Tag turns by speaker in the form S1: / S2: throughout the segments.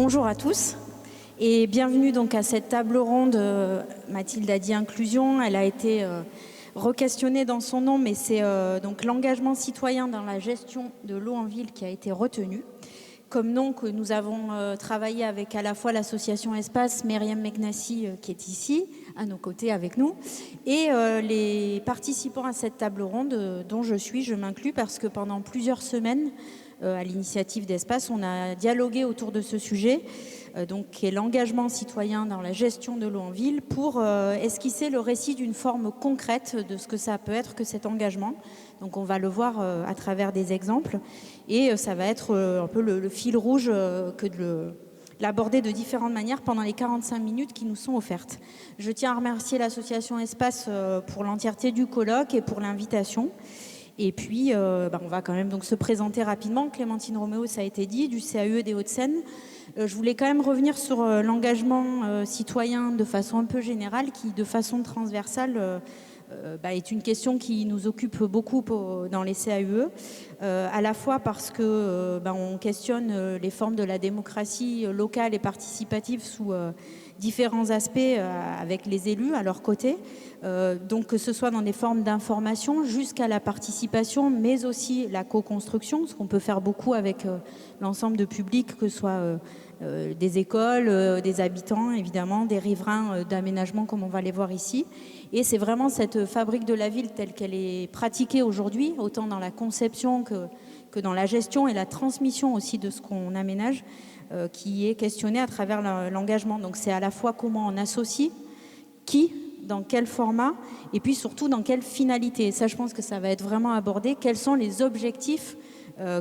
S1: Bonjour à tous et bienvenue donc à cette table ronde. Mathilde a dit inclusion, elle a été requestionnée dans son nom, mais c'est donc l'engagement citoyen dans la gestion de l'eau en ville qui a été retenu. Comme nom que nous avons travaillé avec à la fois l'association Espace, Myriam Meknassi qui est ici, à nos côtés avec nous, et les participants à cette table ronde dont je m'inclus parce que pendant plusieurs semaines, à l'initiative d'Espace, on a dialogué autour de ce sujet, donc qui est l'engagement citoyen dans la gestion de l'eau en ville, pour esquisser le récit d'une forme concrète de ce que ça peut être que cet engagement. Donc on va le voir à travers des exemples, et ça va être un peu le fil rouge que de l'aborder de différentes manières pendant les 45 minutes qui nous sont offertes. Je tiens à remercier l'association Espace pour l'entièreté du colloque et pour l'invitation. Et puis, on va quand même donc se présenter rapidement. Clémentine Roméo, ça a été dit, du CAUE des Hauts-de-Seine. Je voulais quand même revenir sur l'engagement citoyen de façon un peu générale, qui, de façon transversale, est une question qui nous occupe beaucoup dans les CAUE, à la fois parce que on questionne les formes de la démocratie locale et participative sous différents aspects avec les élus à leur côté, donc que ce soit dans des formes d'information jusqu'à la participation, mais aussi la co-construction, ce qu'on peut faire beaucoup avec l'ensemble de publics, que ce soit des écoles, des habitants évidemment, des riverains d'aménagement comme on va les voir ici. Et c'est vraiment cette fabrique de la ville telle qu'elle est pratiquée aujourd'hui, autant dans la conception que dans la gestion et la transmission aussi de ce qu'on aménage, qui est questionnée à travers l'engagement. Donc c'est à la fois comment on associe, qui, dans quel format, et puis surtout dans quelle finalité. Et ça, je pense que ça va être vraiment abordé. Quels sont les objectifs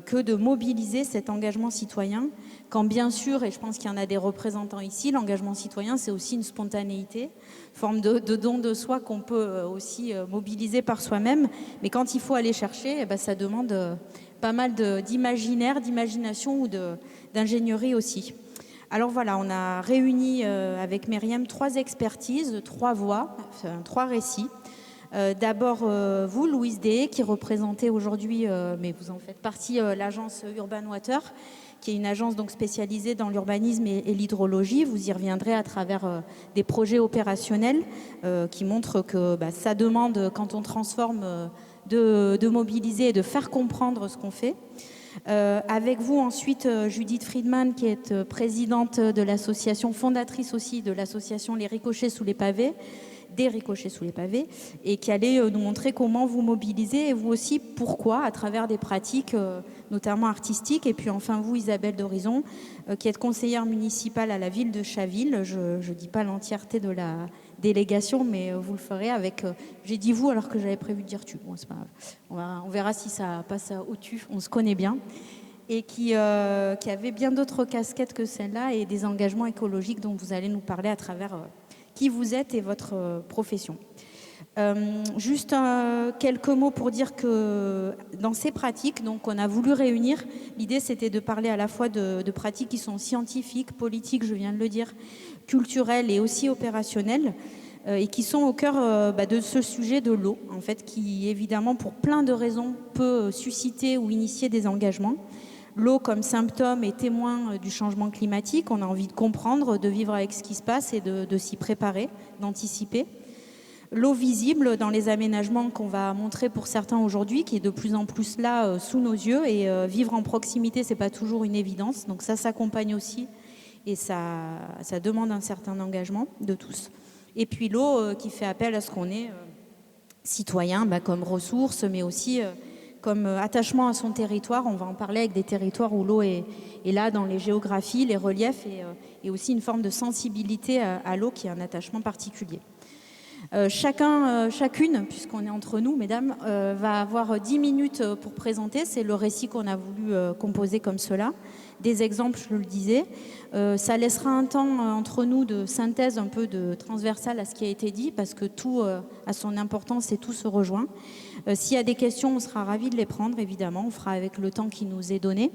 S1: que de mobiliser cet engagement citoyen, quand bien sûr, et je pense qu'il y en a des représentants ici, l'engagement citoyen, c'est aussi une spontanéité, forme de don de soi qu'on peut aussi mobiliser par soi-même, mais quand il faut aller chercher, ça demande pas mal d'imaginaire, d'imagination ou d'ingénierie aussi. Alors voilà, on a réuni avec Myriam 3 expertises, 3 voix, 3 récits. D'abord, vous, Louise Deshaies, qui représentez aujourd'hui, mais vous en faites partie, l'agence Urban Water, qui est une agence donc spécialisée dans l'urbanisme et l'hydrologie. Vous y reviendrez à travers des projets opérationnels qui montrent que ça demande, quand on transforme, de mobiliser et de faire comprendre ce qu'on fait. Avec vous ensuite Judith Friedman, qui est présidente de l'association, fondatrice aussi de l'association Les Ricochets sous les pavés, des ricochets sous les pavés, et qui allait nous montrer comment vous mobilisez et vous aussi pourquoi à travers des pratiques notamment artistiques. Et puis enfin vous, Isabelle d'Horizon, qui êtes conseillère municipale à la ville de Chaville. Je ne dis pas l'entièreté de la délégation, mais vous le ferez avec j'ai dit vous alors que j'avais prévu de dire tu. Bon, c'est pas grave. On verra si ça passe au tu, on se connaît bien. Et qui avait bien d'autres casquettes que celle-là et des engagements écologiques dont vous allez nous parler à travers qui vous êtes et votre profession. Juste quelques mots pour dire que dans ces pratiques, donc, on a voulu réunir, l'idée c'était de parler à la fois de pratiques qui sont scientifiques, politiques, je viens de le dire, culturelles et aussi opérationnelles, et qui sont au cœur de ce sujet de l'eau, en fait, qui évidemment pour plein de raisons peut susciter ou initier des engagements. L'eau comme symptôme et témoin du changement climatique, on a envie de comprendre, de vivre avec ce qui se passe et de s'y préparer, d'anticiper. L'eau visible dans les aménagements qu'on va montrer pour certains aujourd'hui, qui est de plus en plus là sous nos yeux, et vivre en proximité, c'est pas toujours une évidence, donc ça s'accompagne aussi et ça demande un certain engagement de tous. Et puis l'eau qui fait appel à ce qu'on est citoyen, comme ressource, mais aussi comme attachement à son territoire. On va en parler avec des territoires où l'eau est là dans les géographies, les reliefs, et aussi une forme de sensibilité à l'eau qui est un attachement particulier. Chacune, puisqu'on est entre nous, mesdames, va avoir 10 minutes pour présenter. C'est le récit qu'on a voulu composer comme cela. Des exemples, je le disais. Ça laissera un temps entre nous de synthèse un peu de transversale à ce qui a été dit, parce que tout a son importance et tout se rejoint. S'il y a des questions, on sera ravis de les prendre, évidemment. On fera avec le temps qui nous est donné.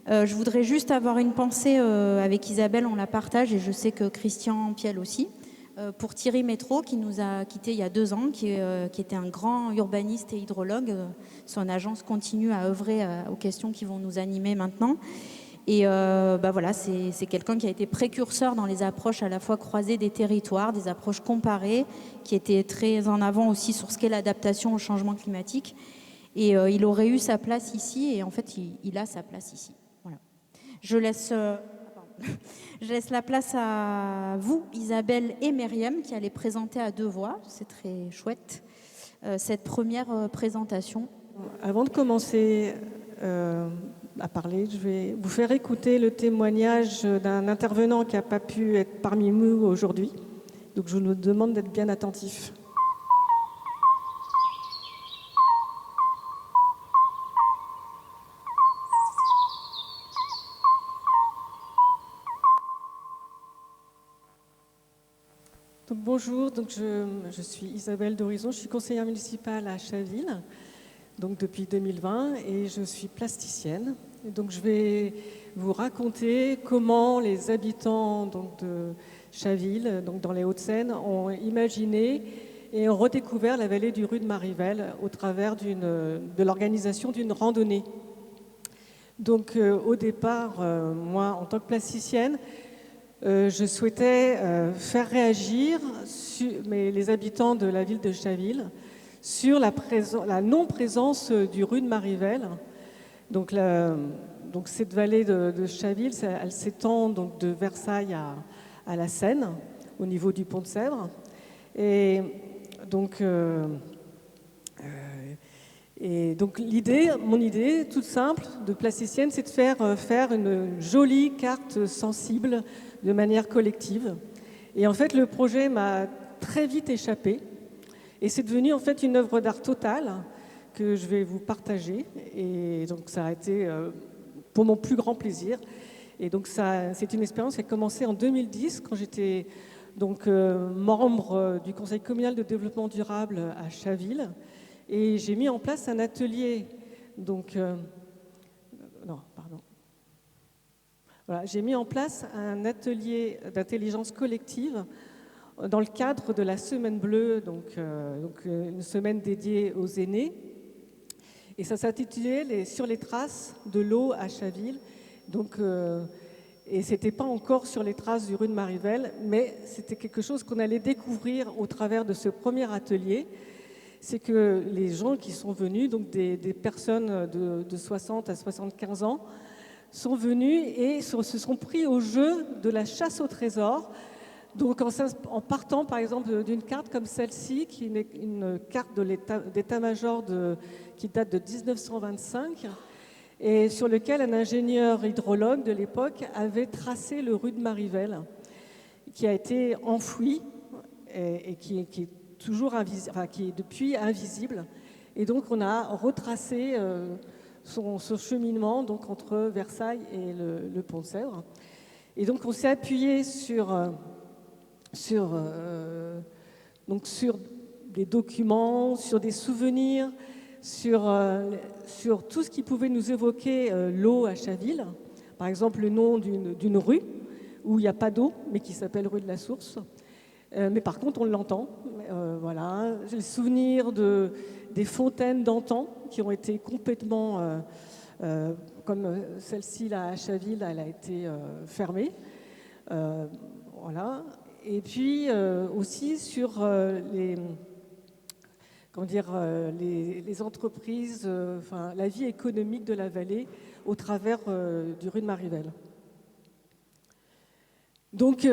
S1: Je voudrais juste avoir une pensée avec Isabelle, on la partage, et je sais que Christian Piel aussi, pour Thierry Métro, qui nous a quittés il y a 2 ans, qui était un grand urbaniste et hydrologue. Son agence continue à œuvrer aux questions qui vont nous animer maintenant. Et voilà, c'est quelqu'un qui a été précurseur dans les approches à la fois croisées des territoires, des approches comparées, qui était très en avant aussi sur ce qu'est l'adaptation au changement climatique. Et il aurait eu sa place ici, et en fait, il a sa place ici. Voilà. Je laisse la place à vous, Isabelle et Myriam, qui allez présenter à deux voix. C'est très chouette, cette première présentation.
S2: Avant de commencer à parler, je vais vous faire écouter le témoignage d'un intervenant qui n'a pas pu être parmi nous aujourd'hui. Donc je vous demande d'être bien attentifs. Donc, bonjour, je suis Isabelle d'Horizon, je suis conseillère municipale à Chaville donc depuis 2020 et je suis plasticienne. Et donc je vais vous raconter comment les habitants de Chaville, donc dans les Hauts-de-Seine, ont imaginé et ont redécouvert la vallée du Rue de Marivel au travers de l'organisation d'une randonnée. Donc au départ, moi en tant que plasticienne, je souhaitais faire réagir les habitants de la ville de Chaville sur la non-présence du Rue de Marivel. Donc cette vallée de Chaville, elle s'étend donc de Versailles à la Seine, au niveau du pont de Sèvres. Et donc mon idée toute simple de plasticienne, c'est de faire une jolie carte sensible de manière collective. Et en fait, le projet m'a très vite échappé. Et c'est devenu en fait une œuvre d'art totale que je vais vous partager. Et donc ça a été pour mon plus grand plaisir. Et donc c'est une expérience qui a commencé en 2010 quand j'étais donc membre du Conseil communal de développement durable à Chaville. Et j'ai mis en place un atelier. J'ai mis en place un atelier d'intelligence collective dans le cadre de la Semaine Bleue, donc une semaine dédiée aux aînés. Et ça s'intitulait « Sur les traces de l'eau à Chaville ». Et ce n'était pas encore sur les traces du Rue de Marivel, mais c'était quelque chose qu'on allait découvrir au travers de ce premier atelier. C'est que les gens qui sont venus, donc des personnes de 60 à 75 ans, sont venus et se sont pris au jeu de la chasse au trésor. Donc en partant par exemple d'une carte comme celle-ci, qui est une carte d'état-major qui date de 1925, et sur lequel un ingénieur hydrologue de l'époque avait tracé le Rue de Marivel, qui a été enfoui et qui est toujours invisible, enfin, qui est depuis invisible. Et donc on a retracé son cheminement donc, entre Versailles et le pont de Sèvres. Et donc on s'est appuyé sur des documents, sur des souvenirs, sur tout ce qui pouvait nous évoquer l'eau à Chaville. Par exemple, le nom d'une rue où il n'y a pas d'eau, mais qui s'appelle rue de la Source. Mais par contre, on l'entend. Voilà. J'ai le souvenir des fontaines d'antan qui ont été complètement, comme celle-ci là à Chaville, elle a été fermée. Voilà. Et puis aussi sur les entreprises, la vie économique de la vallée au travers du Rue de Marivel. Donc,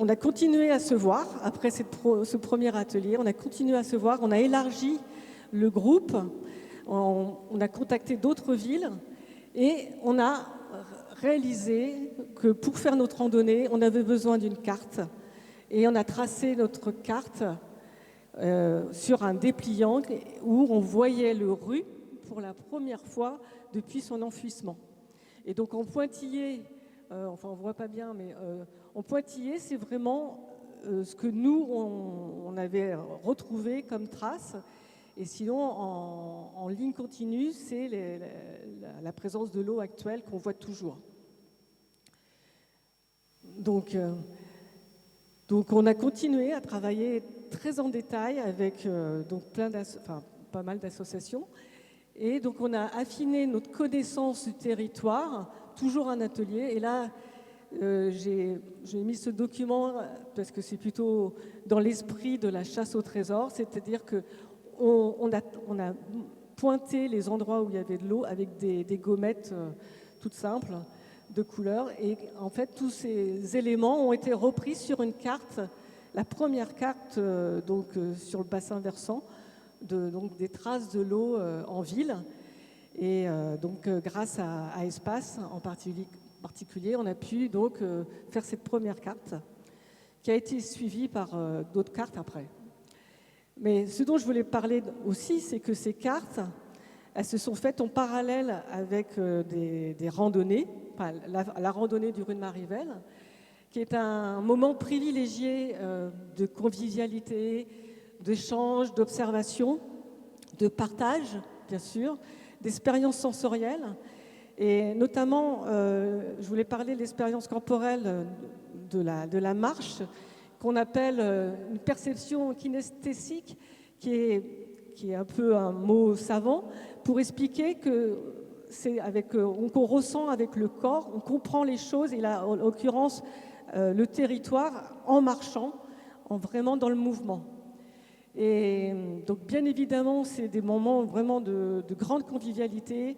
S2: on a continué à se voir après ce premier atelier. On a continué à se voir. On a élargi le groupe. On a contacté d'autres villes et on a réalisé que pour faire notre randonnée, on avait besoin d'une carte. Et on a tracé notre carte sur un dépliant où on voyait le Rue pour la première fois depuis son enfouissement. Et donc en pointillé, on ne voit pas bien, mais en pointillé, c'est vraiment ce que nous, on avait retrouvé comme trace. Et sinon, en ligne continue, c'est la présence de l'eau actuelle qu'on voit toujours. Donc on a continué à travailler très en détail avec pas mal d'associations. Et donc on a affiné notre connaissance du territoire toujours un atelier. Et là, j'ai mis ce document parce que c'est plutôt dans l'esprit de la chasse au trésor, c'est-à-dire qu'on a pointé les endroits où il y avait de l'eau avec des gommettes toutes simples de couleurs. Et en fait, tous ces éléments ont été repris sur une carte, la première carte sur le bassin versant, donc des traces de l'eau en ville. Et grâce à Espace en particulier, on a pu donc faire cette première carte qui a été suivie par d'autres cartes après. Mais ce dont je voulais parler aussi, c'est que ces cartes, elles se sont faites en parallèle avec des randonnées, enfin, la randonnée du Rue-de-Marivelle, qui est un moment privilégié de convivialité, d'échange, d'observation, de partage, bien sûr, d'expériences sensorielles. Et notamment, je voulais parler de l'expérience corporelle de la marche, qu'on appelle une perception kinesthésique, qui est un peu un mot savant, pour expliquer que c'est qu'on ressent avec le corps, on comprend les choses, et là, en l'occurrence, le territoire en marchant, vraiment dans le mouvement. Et donc, bien évidemment, c'est des moments vraiment de grande convivialité.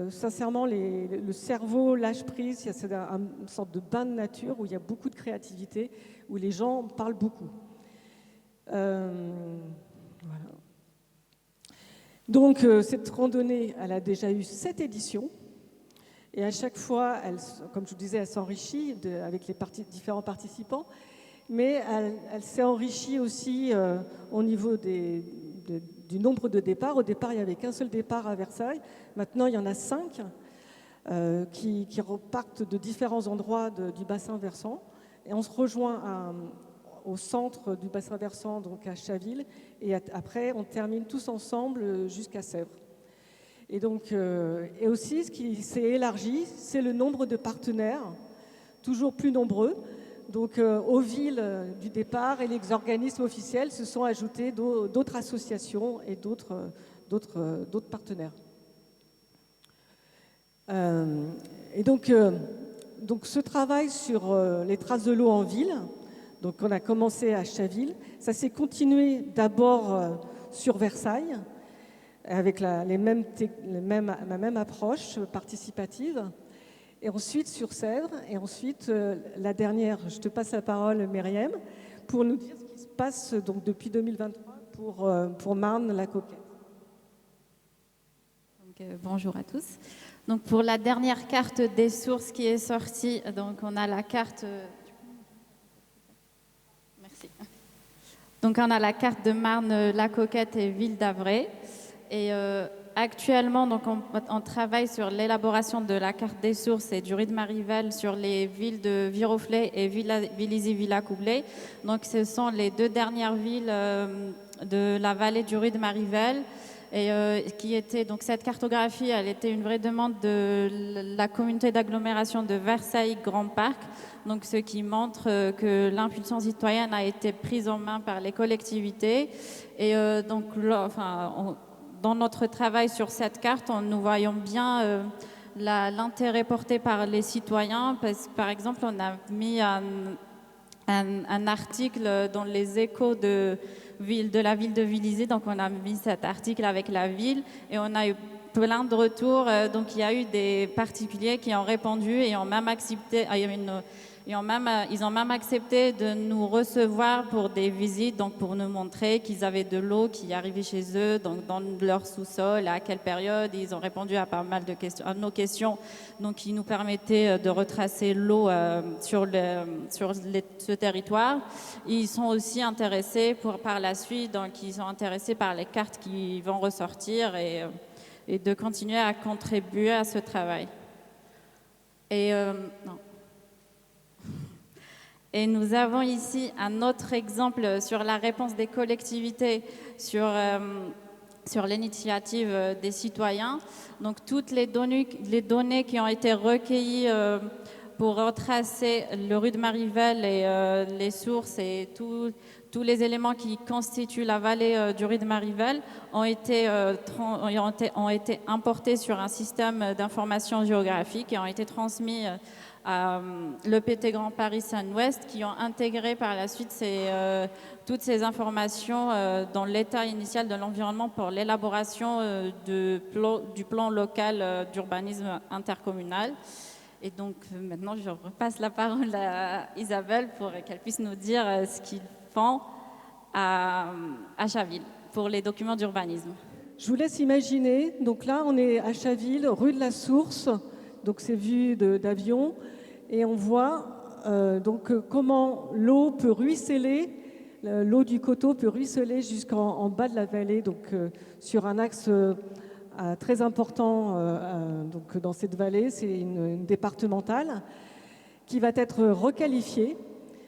S2: Sincèrement, le cerveau lâche prise, c'est une sorte de bain de nature où il y a beaucoup de créativité, où les gens parlent beaucoup. Voilà. Donc, cette randonnée, elle a déjà eu 7 éditions. Et à chaque fois, comme je vous disais, elle s'enrichit avec les différents participants. Mais elle s'est enrichie aussi au niveau du nombre de départs. Au départ, il n'y avait qu'un seul départ à Versailles. Maintenant, il y en a 5 qui repartent de différents endroits du bassin versant. Et on se rejoint au centre du bassin versant, donc à Chaville. Et après, on termine tous ensemble jusqu'à Sèvres. Et donc, et aussi, ce qui s'est élargi, c'est le nombre de partenaires, toujours plus nombreux. Donc, aux villes du départ et les organismes officiels se sont ajoutés d'autres associations et d'autres partenaires. Et donc, ce travail sur les traces de l'eau en ville, donc on a commencé à Chaville, ça s'est continué d'abord sur Versailles, avec la même approche participative. Et ensuite sur Sèvres, et ensuite la dernière, je te passe la parole Myriam, pour nous dire ce qui se passe donc, depuis 2023 pour Marne-la-Coquette.
S3: Bonjour à tous. Donc pour la dernière carte des sources qui est sortie, donc on a la carte. Merci. Donc on a la carte de Marne-la-Coquette et Ville d'Avray. Et actuellement, donc, on travaille sur l'élaboration de la carte des sources et du Rue-de-Marivelle sur les villes de Viroflay et Villizy-Villacoublay. Donc, ce sont les 2 dernières villes de la vallée du Rue-de-Marivelle. Et donc cette cartographie, elle était une vraie demande de la communauté d'agglomération de Versailles-Grand Parc. Donc, ce qui montre que l'impulsion citoyenne a été prise en main par les collectivités. Et donc, dans notre travail sur cette carte, nous voyons bien l'intérêt porté par les citoyens. Parce que, par exemple, on a mis un article dans les échos de la ville de Villizy. Donc, on a mis cet article avec la ville et on a eu plein de retours. Donc, il y a eu des particuliers qui ont répondu et ont même accepté. Ils ont même accepté de nous recevoir pour des visites, donc pour nous montrer qu'ils avaient de l'eau qui arrivait chez eux, donc dans leur sous-sol, à quelle période. Ils ont répondu à pas mal de questions, à nos questions, donc qui nous permettaient de retracer l'eau sur ce territoire. Ils sont aussi intéressés par la suite, donc ils sont intéressés par les cartes qui vont ressortir et de continuer à contribuer à ce travail. Et nous avons ici un autre exemple sur la réponse des collectivités sur l'initiative des citoyens. Donc toutes les données qui ont été recueillies pour retracer le rue de Marivel et les sources et tous les éléments qui constituent la vallée du rue de Marivel ont été importés sur un système d'information géographique et ont été transmis à l'EPT Grand Paris Seine-Ouest, qui ont intégré par la suite toutes ces informations dans l'état initial de l'environnement pour l'élaboration du plan local d'urbanisme intercommunal. Et donc maintenant, je repasse la parole à Isabelle pour qu'elle puisse nous dire ce qu'ils font à Chaville pour les documents d'urbanisme.
S2: Je vous laisse imaginer, donc là on est à Chaville, rue de la Source, donc c'est vu d'avion, et on voit comment l'eau peut ruisseler, l'eau du coteau peut ruisseler jusqu'en bas de la vallée, donc sur un axe très important donc dans cette vallée, c'est une départementale qui va être requalifiée.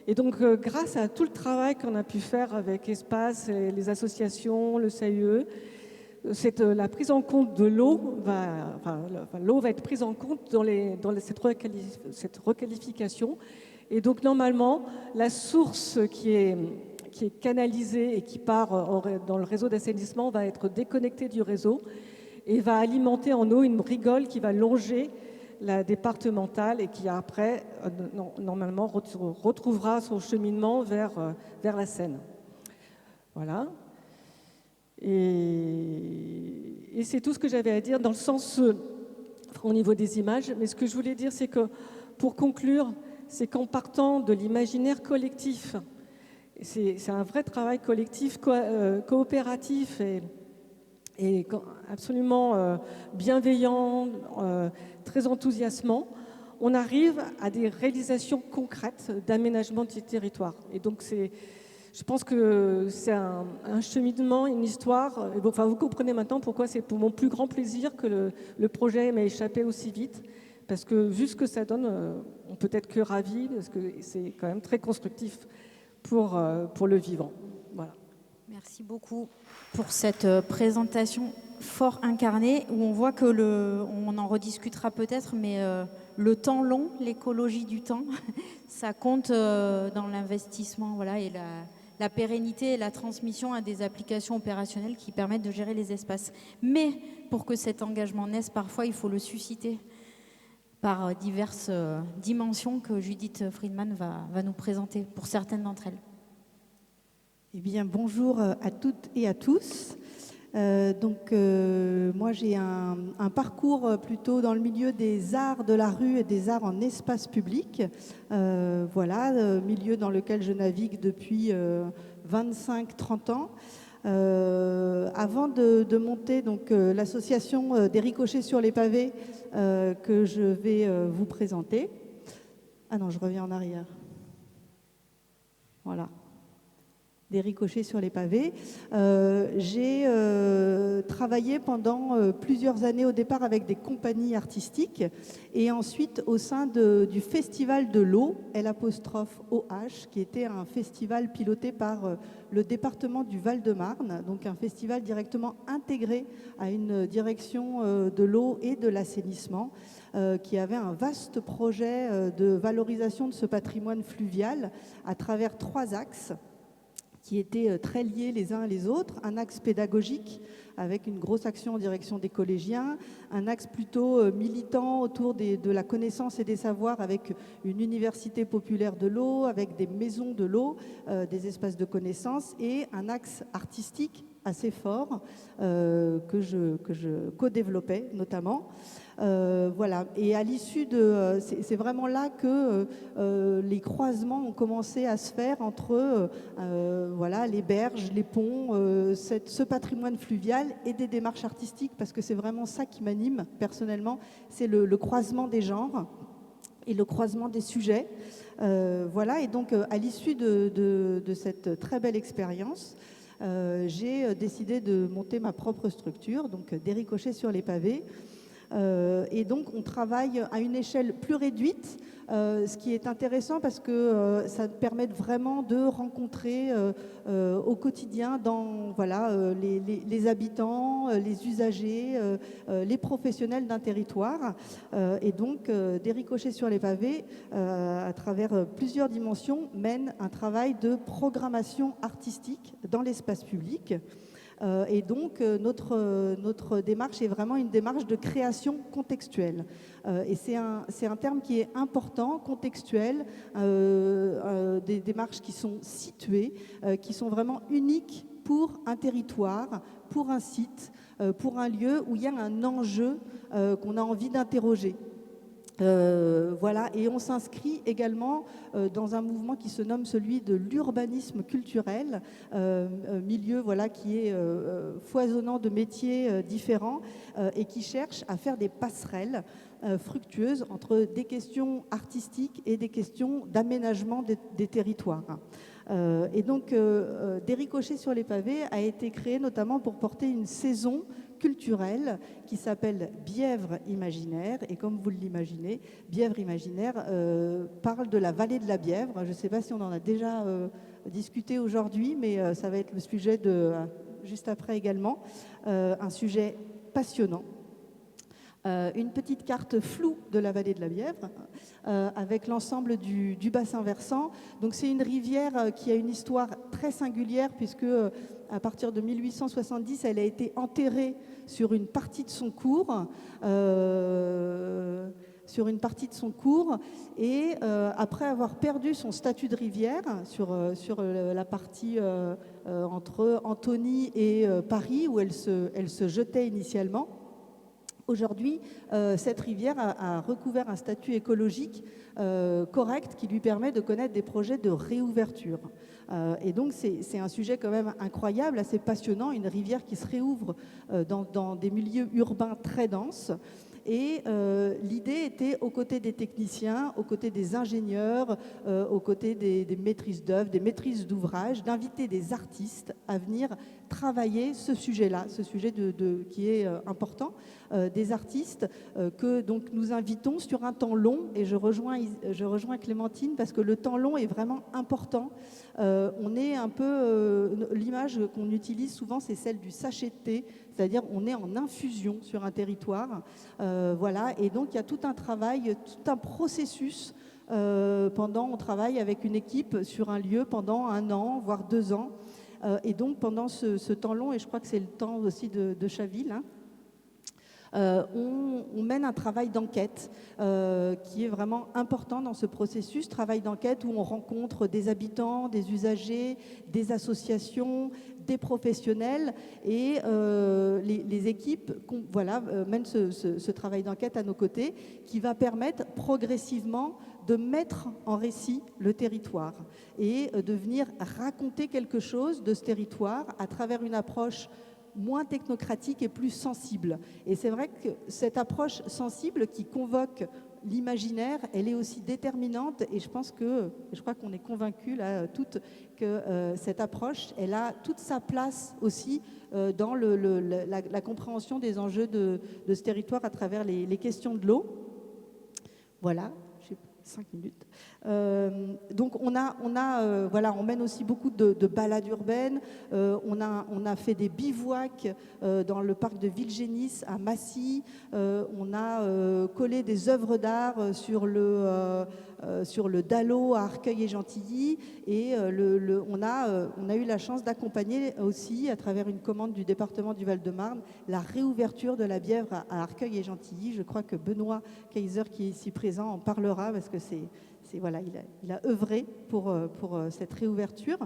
S2: Et donc grâce à tout le travail qu'on a pu faire avec Espace, et les associations, le CIE, la prise en compte de l'eau l'eau va être prise en compte dans cette requalification. Et donc normalement, la source qui est canalisée et qui part dans le réseau d'assainissement va être déconnectée du réseau et va alimenter en eau une rigole qui va longer la départementale et qui après, normalement, retrouvera son cheminement vers la Seine. Voilà. Et c'est tout ce que j'avais à dire dans le sens au niveau des images. Mais ce que je voulais dire, c'est que pour conclure, c'est qu'en partant de l'imaginaire collectif, c'est un vrai travail collectif, coopératif et absolument bienveillant, très enthousiasmant, on arrive à des réalisations concrètes d'aménagement du territoire. Et donc je pense que c'est un cheminement, une histoire. Enfin, vous comprenez maintenant pourquoi c'est pour mon plus grand plaisir que le projet m'a échappé aussi vite. Parce que vu ce que ça donne, on peut être que ravis, parce que c'est quand même très constructif pour le vivant. Voilà.
S1: Merci beaucoup pour cette présentation fort incarnée, où on voit que on en rediscutera peut-être, mais le temps long, l'écologie du temps, ça compte dans l'investissement, voilà, et la pérennité et la transmission à des applications opérationnelles qui permettent de gérer les espaces. Mais pour que cet engagement naisse, parfois, il faut le susciter par diverses dimensions que Judith Friedman va nous présenter pour certaines d'entre elles.
S4: Eh bien, bonjour à toutes et à tous. Moi, j'ai un parcours plutôt dans le milieu des arts de la rue et des arts en espace public. Milieu dans lequel je navigue depuis 25-30 ans. Avant de monter l'association des ricochets sur les pavés que je vais vous présenter. Ah non, je reviens en arrière. Voilà. Des ricochets sur les pavés. J'ai travaillé pendant plusieurs années au départ avec des compagnies artistiques et ensuite au sein du Festival de l'eau, L'(OH), qui était un festival piloté par le département du Val-de-Marne, donc un festival directement intégré à une direction de l'eau et de l'assainissement qui avait un vaste projet de valorisation de ce patrimoine fluvial à travers 3 axes qui étaient très liés les uns les autres. Un axe pédagogique avec une grosse action en direction des collégiens, un axe plutôt militant autour de la connaissance et des savoirs avec une université populaire de l'eau, avec des maisons de l'eau, des espaces de connaissance, et un axe artistique assez fort que je co-développais notamment. Voilà. Et à l'issue c'est vraiment là que les croisements ont commencé à se faire entre les berges, les ponts, ce patrimoine fluvial et des démarches artistiques, parce que c'est vraiment ça qui m'anime personnellement, c'est le croisement des genres et le croisement des sujets. Et donc à l'issue de cette très belle expérience, j'ai décidé de monter ma propre structure, donc des ricochets sur les pavés. Et donc on travaille à une échelle plus réduite ce qui est intéressant parce que ça permet vraiment de rencontrer au quotidien les habitants, les usagers, les professionnels d'un territoire. Et donc, des ricochets sur les pavés, à travers plusieurs dimensions, mène un travail de programmation artistique dans l'espace public. Et donc, notre démarche est vraiment une démarche de création contextuelle. Et c'est un terme qui est important, contextuel, des démarches qui sont situées, qui sont vraiment uniques pour un territoire, pour un site, pour un lieu où il y a un enjeu qu'on a envie d'interroger. Voilà, et on s'inscrit également dans un mouvement qui se nomme celui de l'urbanisme culturel, milieu qui est foisonnant de métiers différents et qui cherche à faire des passerelles fructueuses entre des questions artistiques et des questions d'aménagement des territoires. Et donc, Des ricochets sur les pavés a été créé notamment pour porter une saison culturelle qui s'appelle Bièvre Imaginaire. Et comme vous l'imaginez, Bièvre Imaginaire parle de la vallée de la Bièvre. Je ne sais pas si on en a déjà discuté aujourd'hui, mais ça va être le sujet de juste après également. Un sujet passionnant. Une petite carte floue de la vallée de la Bièvre avec l'ensemble du bassin versant. Donc c'est une rivière qui a une histoire très singulière puisque à partir de 1870, elle a été enterrée sur une partie de son cours. Et après avoir perdu son statut de rivière sur la partie entre Antony et Paris où elle se jetait initialement, aujourd'hui, cette rivière a recouvert un statut écologique correct qui lui permet de connaître des projets de réouverture. Et donc, c'est un sujet quand même incroyable, assez passionnant, une rivière qui se réouvre dans des milieux urbains très denses. Et l'idée était, aux côtés des techniciens, aux côtés des ingénieurs, aux côtés des maîtrises d'œuvre, des maîtrises d'ouvrage, d'inviter des artistes à venir travailler ce sujet-là, ce sujet qui est important, des artistes que donc nous invitons sur un temps long. Et je rejoins Clémentine parce que le temps long est vraiment important. On est un peu l'image qu'on utilise souvent, c'est celle du sachet de thé, c'est-à-dire on est en infusion sur un territoire, voilà. Et donc il y a tout un travail, tout un processus. On travaille avec une équipe sur un lieu pendant 1 an, voire 2 ans. Et donc pendant ce temps long, et je crois que c'est le temps aussi de Chaville, hein, on mène un travail d'enquête qui est vraiment important dans ce processus, travail d'enquête où on rencontre des habitants, des usagers, des associations, des professionnels, et les équipes mènent ce travail d'enquête à nos côtés qui va permettre progressivement de mettre en récit le territoire et de venir raconter quelque chose de ce territoire à travers une approche moins technocratique et plus sensible. Et c'est vrai que cette approche sensible qui convoque l'imaginaire, elle est aussi déterminante, et je crois qu'on est convaincus là toutes que cette approche, elle a toute sa place aussi dans la compréhension des enjeux de ce territoire à travers les questions de l'eau. Voilà. 5 minutes. Donc on mène aussi beaucoup de balades urbaines. On a fait des bivouacs dans le parc de Villegénis à Massy. On a collé des œuvres d'art sur le Dallot à Arcueil et Gentilly. Et on a eu la chance d'accompagner aussi, à travers une commande du département du Val-de-Marne, la réouverture de la Bièvre à Arcueil et Gentilly. Je crois que Benoît Kaiser, qui est ici présent, en parlera parce que il a œuvré pour cette réouverture.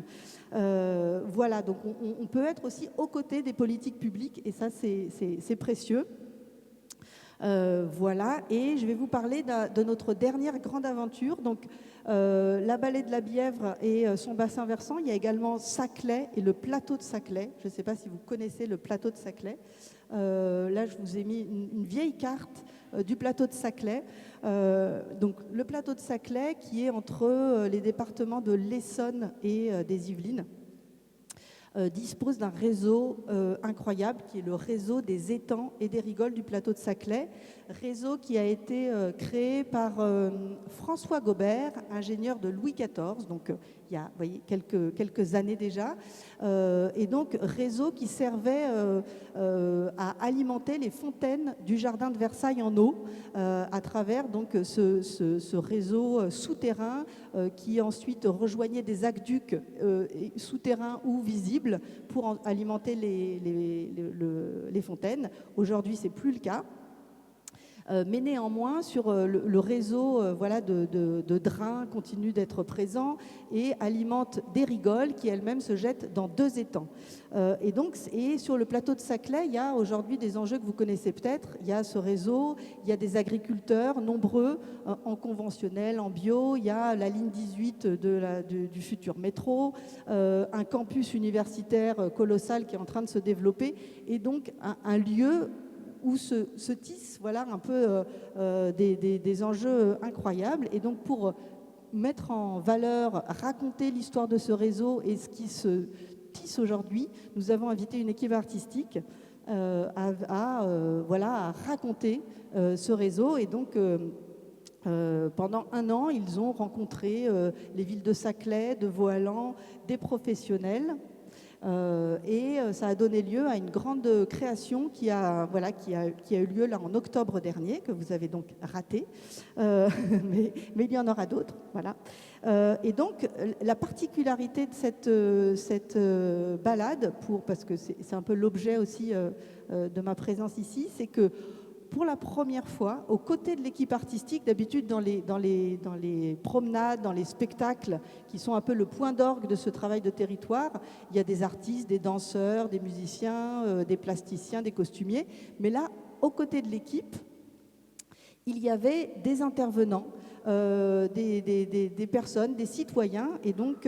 S4: Voilà, donc on peut être aussi aux côtés des politiques publiques, et ça c'est précieux. Voilà, et je vais vous parler de notre dernière grande aventure. Donc, la vallée de la Bièvre et son bassin versant. Il y a également Saclay et le plateau de Saclay. Je ne sais pas si vous connaissez le plateau de Saclay. Là, je vous ai mis une vieille carte du plateau de Saclay. Donc, le plateau de Saclay qui est entre les départements de l'Essonne et des Yvelines. dispose d'un réseau incroyable qui est le réseau des étangs et des rigoles du plateau de Saclay, réseau qui a été créé par François Gobert, ingénieur de Louis XIV, donc il y a, vous voyez, quelques années déjà, et donc réseau qui servait à alimenter les fontaines du jardin de Versailles en eau à travers donc ce réseau souterrain qui ensuite rejoignait des aqueducs souterrains ou visibles pour alimenter les fontaines. Aujourd'hui, c'est plus le cas. Mais néanmoins, sur le réseau voilà, de drains continue d'être présent et alimente des rigoles qui elles-mêmes se jettent dans 2 étangs. Et sur le plateau de Saclay, il y a aujourd'hui des enjeux que vous connaissez peut-être. Il y a ce réseau, il y a des agriculteurs nombreux en conventionnel, en bio, il y a la ligne 18 du futur métro, un campus universitaire colossal qui est en train de se développer et donc un lieu où se tissent voilà, un peu des enjeux incroyables. Et donc pour mettre en valeur, raconter l'histoire de ce réseau et ce qui se tisse aujourd'hui, nous avons invité une équipe artistique à raconter ce réseau. Et donc pendant 1 an, ils ont rencontré les villes de Saclay, de Vauhallan, des professionnels. Et ça a donné lieu à une grande création qui a eu lieu là en octobre dernier, que vous avez donc raté, mais il y en aura d'autres. Voilà. Et donc la particularité de cette balade, parce que c'est un peu l'objet aussi de ma présence ici, c'est que pour la première fois, aux côtés de l'équipe artistique, d'habitude dans les promenades, dans les spectacles, qui sont un peu le point d'orgue de ce travail de territoire, il y a des artistes, des danseurs, des musiciens, des plasticiens, des costumiers. Mais là, aux côtés de l'équipe, il y avait des intervenants, des personnes, des citoyens, et donc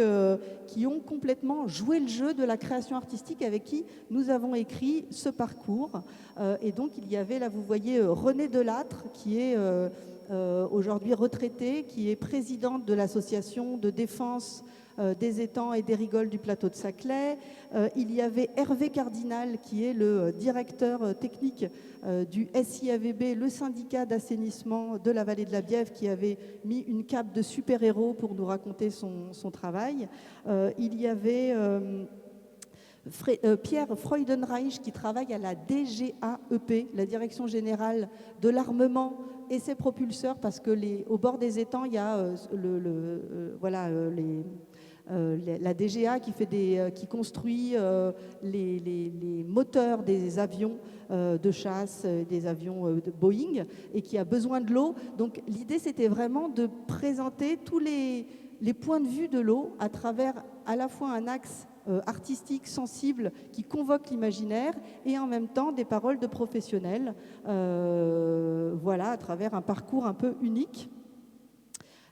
S4: qui ont complètement joué le jeu de la création artistique avec qui nous avons écrit ce parcours. Et donc il y avait, là vous voyez, Renée Delattre, qui est aujourd'hui retraitée, qui est présidente de l'association de défense des étangs et des rigoles du plateau de Saclay. Il y avait Hervé Cardinal, qui est le directeur technique du SIAVB, le syndicat d'assainissement de la vallée de la Bièvre, qui avait mis une cape de super-héros pour nous raconter son travail. Il y avait Pierre Freudenreich, qui travaille à la DGAEP, la Direction Générale de l'Armement et ses propulseurs, parce que au bord des étangs, il y a la DGA qui construit les moteurs des avions de chasse, des avions de Boeing, et qui a besoin de l'eau. Donc l'idée, c'était vraiment de présenter tous les points de vue de l'eau à travers à la fois un axe artistique, sensible, qui convoque l'imaginaire, et en même temps des paroles de professionnels, à travers un parcours un peu unique.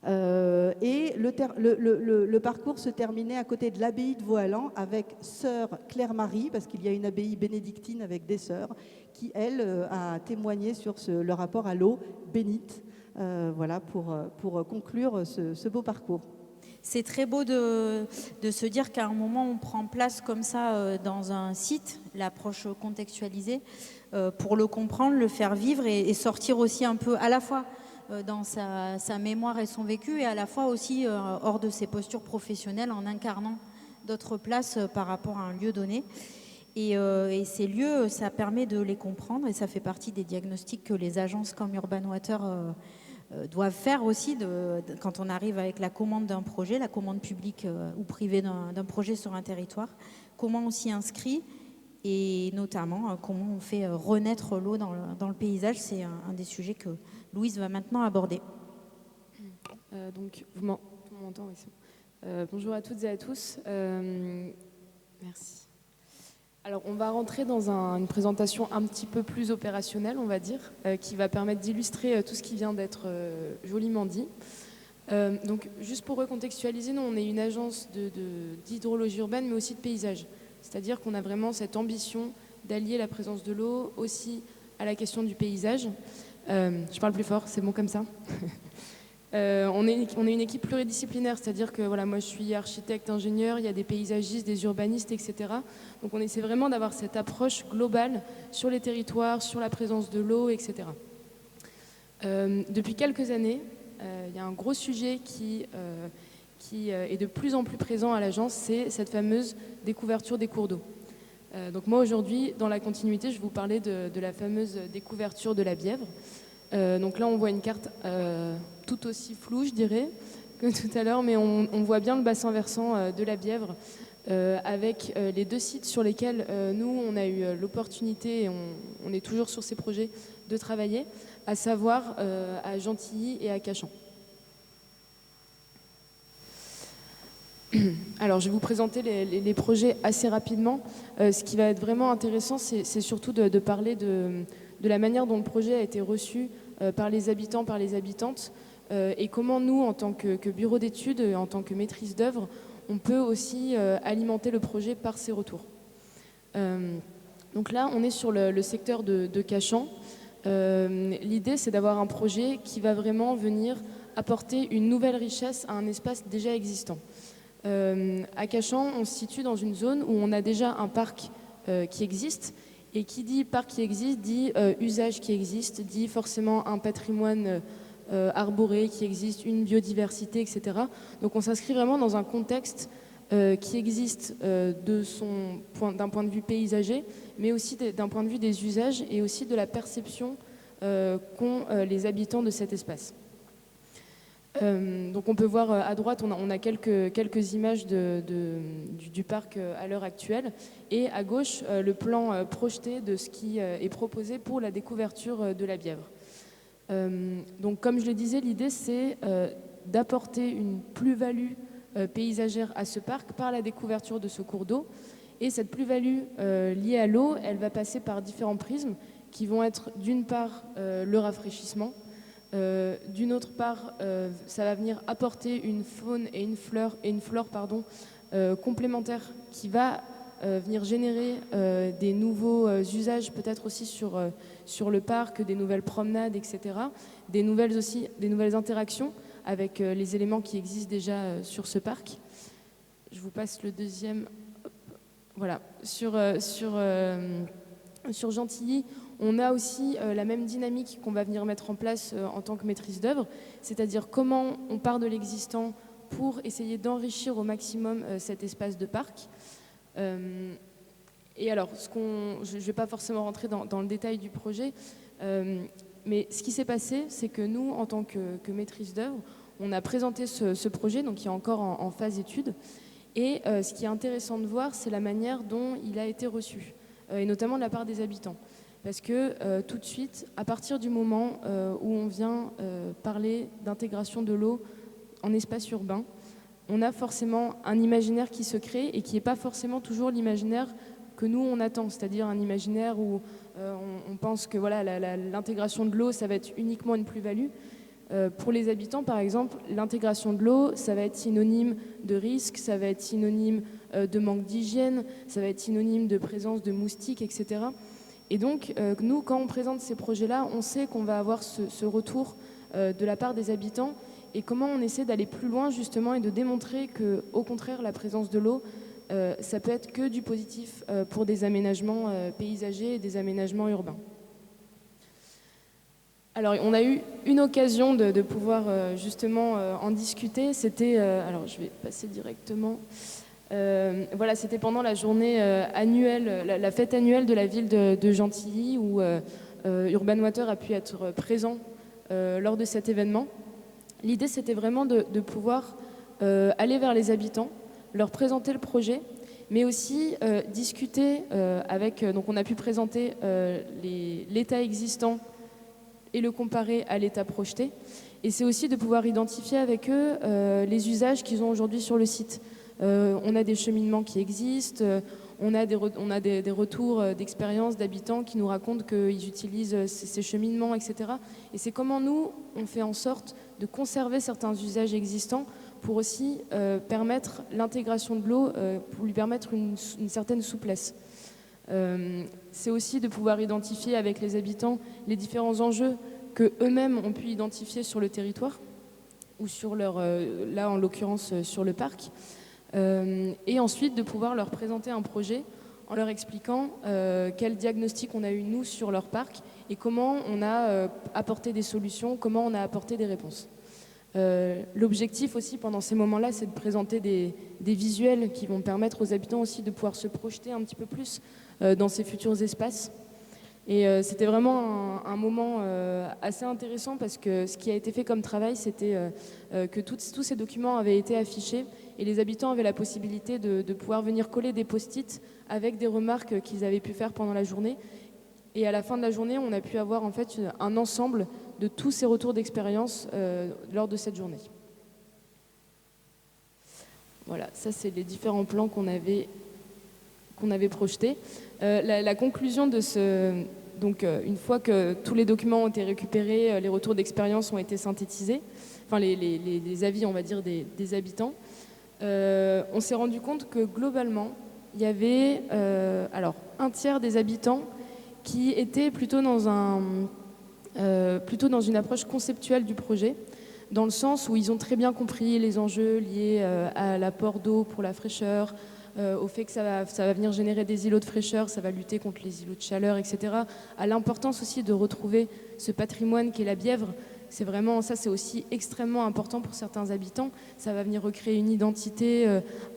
S4: Et le parcours se terminait à côté de l'abbaye de Vauhallan avec sœur Claire-Marie, parce qu'il y a une abbaye bénédictine avec des sœurs, qui, elle, a témoigné sur le rapport à l'eau bénite, pour conclure ce beau parcours.
S1: C'est très beau de se dire qu'à un moment, on prend place comme ça dans un site, l'approche contextualisée, pour le comprendre, le faire vivre et sortir aussi un peu à la fois dans sa mémoire et son vécu, et à la fois aussi hors de ses postures professionnelles, en incarnant d'autres places par rapport à un lieu donné. Et ces lieux, ça permet de les comprendre, et ça fait partie des diagnostics que les agences comme Urban Water doivent faire aussi quand on arrive avec la commande d'un projet, la commande publique ou privée d'un projet sur un territoire, comment on s'y inscrit, et notamment comment on fait renaître l'eau dans le paysage. C'est un des sujets que Louise va maintenant aborder.
S5: Donc, tout m'entend, oui, bonjour à toutes et à tous. Merci. Alors, on va rentrer dans une présentation un petit peu plus opérationnelle, on va dire, qui va permettre d'illustrer tout ce qui vient d'être joliment dit. Donc, juste pour recontextualiser, nous, on est une agence d'hydrologie urbaine, mais aussi de paysage. C'est-à-dire qu'on a vraiment cette ambition d'allier la présence de l'eau aussi à la question du paysage. Je parle plus fort, c'est bon comme ça. On est une équipe pluridisciplinaire, c'est-à-dire que voilà, moi je suis architecte, ingénieur, il y a des paysagistes, des urbanistes, etc. Donc on essaie vraiment d'avoir cette approche globale sur les territoires, sur la présence de l'eau, etc. Depuis quelques années, il y a un gros sujet qui est de plus en plus présent à l'agence, c'est cette fameuse découverture des cours d'eau. Donc moi aujourd'hui, dans la continuité, je vais vous parler de la fameuse découverture de la Bièvre. Donc là, on voit une carte tout aussi floue, je dirais, que tout à l'heure, mais on voit bien le bassin versant de la Bièvre avec les 2 sites sur lesquels nous, on a eu l'opportunité, et on est toujours sur ces projets, de travailler, à savoir à Gentilly et à Cachan. Alors, je vais vous présenter les projets assez rapidement. Ce qui va être vraiment intéressant, c'est surtout de parler de la manière dont le projet a été reçu par les habitants, par les habitantes, et comment nous, en tant que bureau d'études, en tant que maîtrise d'œuvre, on peut aussi alimenter le projet par ces retours. Donc là, on est sur le secteur de Cachan. L'idée, c'est d'avoir un projet qui va vraiment venir apporter une nouvelle richesse à un espace déjà existant. À Cachan, on se situe dans une zone où on a déjà un parc qui existe. Et qui dit parc qui existe, dit usage qui existe, dit forcément un patrimoine arboré qui existe, une biodiversité, etc. Donc on s'inscrit vraiment dans un contexte qui existe d'un point de vue paysager, mais aussi d'un point de vue des usages et aussi de la perception qu'ont les habitants de cet espace. Donc on peut voir à droite, on a quelques images du parc à l'heure actuelle, et à gauche le plan projeté de ce qui est proposé pour la découverture de la Bièvre. Donc comme je le disais, l'idée c'est d'apporter une plus-value paysagère à ce parc par la découverture de ce cours d'eau, et cette plus-value liée à l'eau, elle va passer par différents prismes qui vont être d'une part le rafraîchissement. D'une autre part, ça va venir apporter une faune et une flore complémentaires qui va venir générer des nouveaux usages, peut-être aussi sur le parc, des nouvelles promenades, etc. Des nouvelles interactions avec les éléments qui existent déjà sur ce parc. Je vous passe le deuxième. Hop. Voilà. Sur Gentilly, on a aussi la même dynamique qu'on va venir mettre en place en tant que maîtrise d'œuvre, c'est-à-dire comment on part de l'existant pour essayer d'enrichir au maximum cet espace de parc. Et alors, je ne vais pas forcément rentrer dans le détail du projet, mais ce qui s'est passé, c'est que nous, en tant que maîtrise d'œuvre, on a présenté ce projet, donc qui est encore en phase étude, et ce qui est intéressant de voir, c'est la manière dont il a été reçu, et notamment de la part des habitants. Parce que tout de suite, à partir du moment où on vient parler d'intégration de l'eau en espace urbain, on a forcément un imaginaire qui se crée et qui n'est pas forcément toujours l'imaginaire que nous on attend, c'est-à-dire un imaginaire où on pense que voilà, l'intégration de l'eau, ça va être uniquement une plus-value. Pour les habitants, par exemple, l'intégration de l'eau, ça va être synonyme de risque, ça va être synonyme de manque d'hygiène, ça va être synonyme de présence de moustiques, etc. Et donc, nous, quand on présente ces projets-là, on sait qu'on va avoir ce retour de la part des habitants, et comment on essaie d'aller plus loin, justement, et de démontrer qu'au contraire, la présence de l'eau, ça peut être que du positif pour des aménagements paysagers et des aménagements urbains. Alors, on a eu une occasion de pouvoir justement en discuter. C'était, alors je vais passer directement. Voilà, c'était pendant la journée annuelle, la fête annuelle de la ville de Gentilly, où Urban Water a pu être présent lors de cet événement. L'idée, c'était vraiment de pouvoir aller vers les habitants, leur présenter le projet, mais aussi discuter avec. Donc, on a pu présenter l'état existant et le comparer à l'état projeté. Et c'est aussi de pouvoir identifier avec eux les usages qu'ils ont aujourd'hui sur le site. On a des cheminements qui existent, on a des retours d'expérience d'habitants qui nous racontent qu'ils utilisent ces cheminements, etc. Et c'est comment nous, on fait en sorte de conserver certains usages existants pour aussi permettre l'intégration de l'eau, pour lui permettre une certaine souplesse. C'est aussi de pouvoir identifier avec les habitants les différents enjeux qu'eux-mêmes ont pu identifier sur le territoire. ou sur leur, là en l'occurrence sur le parc, et ensuite de pouvoir leur présenter un projet en leur expliquant quel diagnostic on a eu nous sur leur parc et comment on a apporté des solutions, comment on a apporté des réponses. L'objectif aussi pendant ces moments-là, c'est de présenter des visuels qui vont permettre aux habitants aussi de pouvoir se projeter un petit peu plus dans ces futurs espaces. Et c'était vraiment un moment assez intéressant parce que ce qui a été fait comme travail, c'était que tous ces documents avaient été affichés et les habitants avaient la possibilité de pouvoir venir coller des post-it avec des remarques qu'ils avaient pu faire pendant la journée. Et à la fin de la journée, on a pu avoir en fait un ensemble de tous ces retours d'expérience lors de cette journée. Voilà, ça c'est les différents plans qu'on avait projetés. La conclusion de ce... Donc une fois que tous les documents ont été récupérés, les retours d'expérience ont été synthétisés, enfin les avis on va dire des habitants, on s'est rendu compte que globalement, il y avait alors un tiers des habitants qui étaient plutôt dans une approche conceptuelle du projet, dans le sens où ils ont très bien compris les enjeux liés à l'apport d'eau pour la fraîcheur, au fait que ça va venir générer des îlots de fraîcheur, ça va lutter contre les îlots de chaleur, etc. À l'importance aussi de retrouver ce patrimoine qu'est la Bièvre. C'est vraiment ça, c'est aussi extrêmement important pour certains habitants. Ça va venir recréer une identité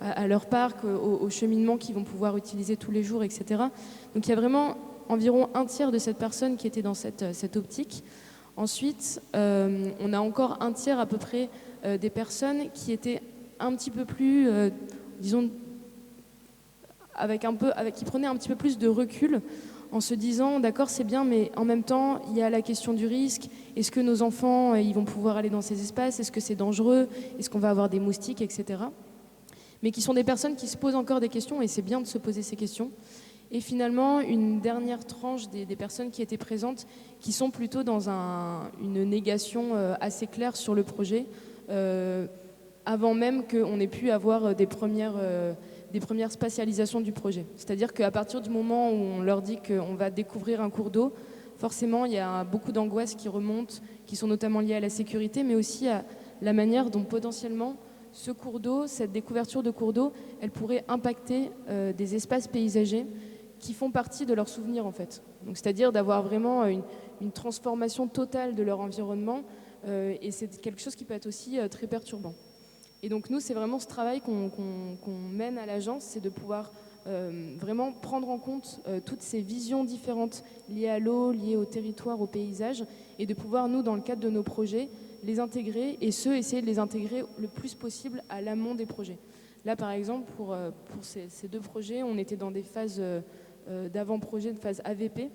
S5: à leur parc, au cheminement qu'ils vont pouvoir utiliser tous les jours, etc. Donc il y a vraiment environ un tiers de cette personne qui était dans cette optique. Ensuite, on a encore un tiers à peu près des personnes qui étaient un petit peu plus, disons, qui prenaient un petit peu plus de recul en se disant, d'accord, c'est bien, mais en même temps, il y a la question du risque. Est-ce que nos enfants, ils vont pouvoir aller dans ces espaces? Est-ce que c'est dangereux? Est-ce qu'on va avoir des moustiques, etc. Mais qui sont des personnes qui se posent encore des questions, et c'est bien de se poser ces questions. Et finalement, une dernière tranche des personnes qui étaient présentes, qui sont plutôt dans une négation assez claire sur le projet, avant même qu'on ait pu avoir des premières spatialisations du projet. C'est-à-dire qu'à partir du moment où on leur dit qu'on va découvrir un cours d'eau, forcément, il y a beaucoup d'angoisses qui remontent, qui sont notamment liées à la sécurité, mais aussi à la manière dont potentiellement ce cours d'eau, cette découverture de cours d'eau, elle pourrait impacter des espaces paysagers qui font partie de leurs souvenirs en fait. Donc, c'est-à-dire d'avoir vraiment une transformation totale de leur environnement et c'est quelque chose qui peut être aussi très perturbant. Et donc nous, c'est vraiment ce travail qu'on mène à l'agence, c'est de pouvoir vraiment prendre en compte toutes ces visions différentes liées à l'eau, liées au territoire, au paysage, et de pouvoir, nous, dans le cadre de nos projets, les intégrer et essayer de les intégrer le plus possible à l'amont des projets. Là, par exemple, pour ces deux projets, on était dans des phases d'avant-projet, de phase AVP.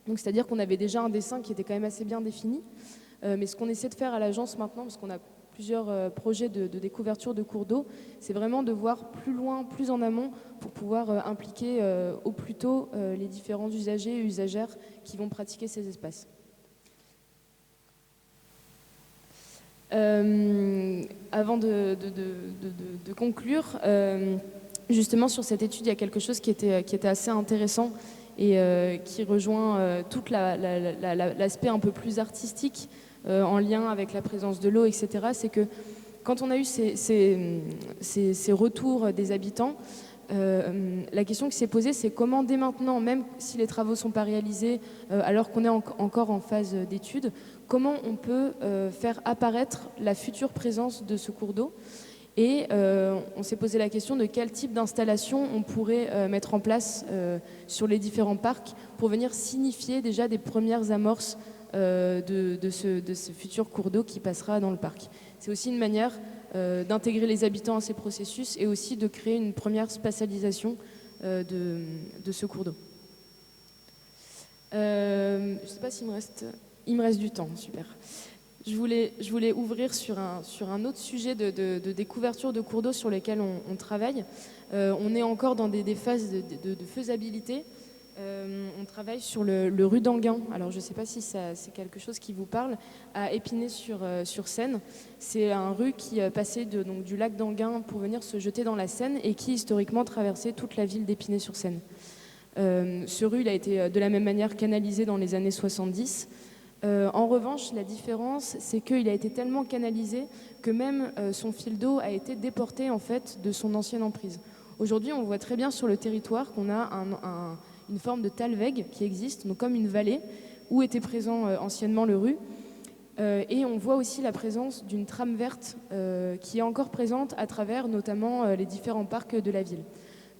S5: Donc, c'est-à-dire qu'on avait déjà un dessin qui était quand même assez bien défini. Mais ce qu'on essaie de faire à l'agence maintenant, parce qu'on a plusieurs projets de découverture de cours d'eau, c'est vraiment de voir plus loin, plus en amont, pour pouvoir impliquer au plus tôt les différents usagers et usagères qui vont pratiquer ces espaces. Avant de conclure, justement sur cette étude, il y a quelque chose qui était assez intéressant et qui rejoint tout l'aspect un peu plus artistique en lien avec la présence de l'eau, etc. C'est que quand on a eu ces retours des habitants, la question qui s'est posée, c'est comment dès maintenant, même si les travaux ne sont pas réalisés, alors qu'on est encore en phase d'étude, comment on peut faire apparaître la future présence de ce cours d'eau. Et on s'est posé la question de quel type d'installation on pourrait mettre en place sur les différents parcs pour venir signifier déjà des premières amorces de ce futur cours d'eau qui passera dans le parc. C'est aussi une manière d'intégrer les habitants à ces processus et aussi de créer une première spatialisation de ce cours d'eau. Je ne sais pas s'il me reste... Il me reste du temps, super. Je voulais ouvrir sur un autre sujet de découverture de cours d'eau sur lesquels on travaille. On est encore dans des phases de faisabilité. On travaille sur le rue d'Anguin. Alors je ne sais pas si c'est quelque chose qui vous parle, à Épinay-sur-Seine. C'est un rue qui passait donc, du lac d'Anguin pour venir se jeter dans la Seine et qui historiquement traversait toute la ville d'Épinay-sur-Seine. Ce rue il a été de la même manière canalisé dans les années 70. En revanche, la différence, c'est qu'il a été tellement canalisé que même son fil d'eau a été déporté en fait de son ancienne emprise. Aujourd'hui, on voit très bien sur le territoire qu'on a une forme de talweg qui existe, donc comme une vallée où était présent anciennement le Rhu. Et on voit aussi la présence d'une trame verte qui est encore présente à travers notamment les différents parcs de la ville.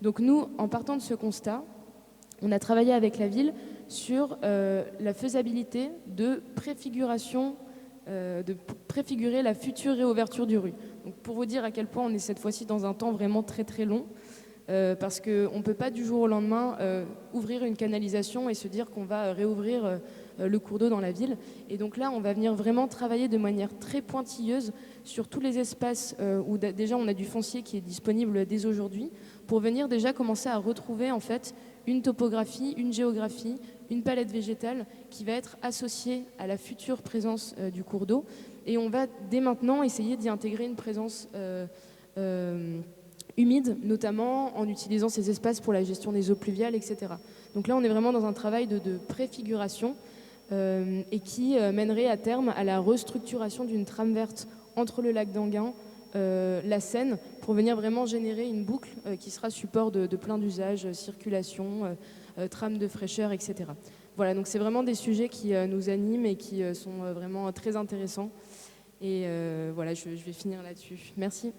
S5: Donc nous, en partant de ce constat, on a travaillé avec la ville sur la faisabilité de préfiguration, de préfigurer la future réouverture du Rhu. Donc pour vous dire à quel point on est cette fois-ci dans un temps vraiment très très long, parce qu'on ne peut pas du jour au lendemain ouvrir une canalisation et se dire qu'on va réouvrir le cours d'eau dans la ville. Et donc là, on va venir vraiment travailler de manière très pointilleuse sur tous les espaces où déjà on a du foncier qui est disponible dès aujourd'hui, pour venir déjà commencer à retrouver en fait une topographie, une géographie, une palette végétale qui va être associée à la future présence du cours d'eau. Et on va dès maintenant essayer d'y intégrer une présence humide, notamment en utilisant ces espaces pour la gestion des eaux pluviales, etc. Donc là, on est vraiment dans un travail de préfiguration et qui mènerait à terme à la restructuration d'une trame verte entre le lac d'Enghien, la Seine, pour venir vraiment générer une boucle qui sera support de plein d'usages, circulation, trame de fraîcheur, etc. Voilà, donc c'est vraiment des sujets qui nous animent et qui sont vraiment très intéressants. Et voilà, je vais finir là-dessus. Merci.